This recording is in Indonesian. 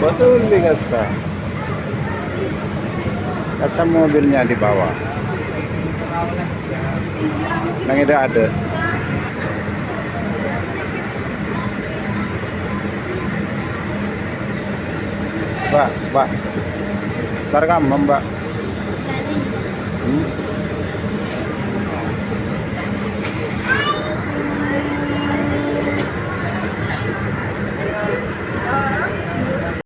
Betul di kasa. Kasa mobilnya di bawah. Nang ada. Mbak, Mbak. Ntar kamu, Mbak. Hmm?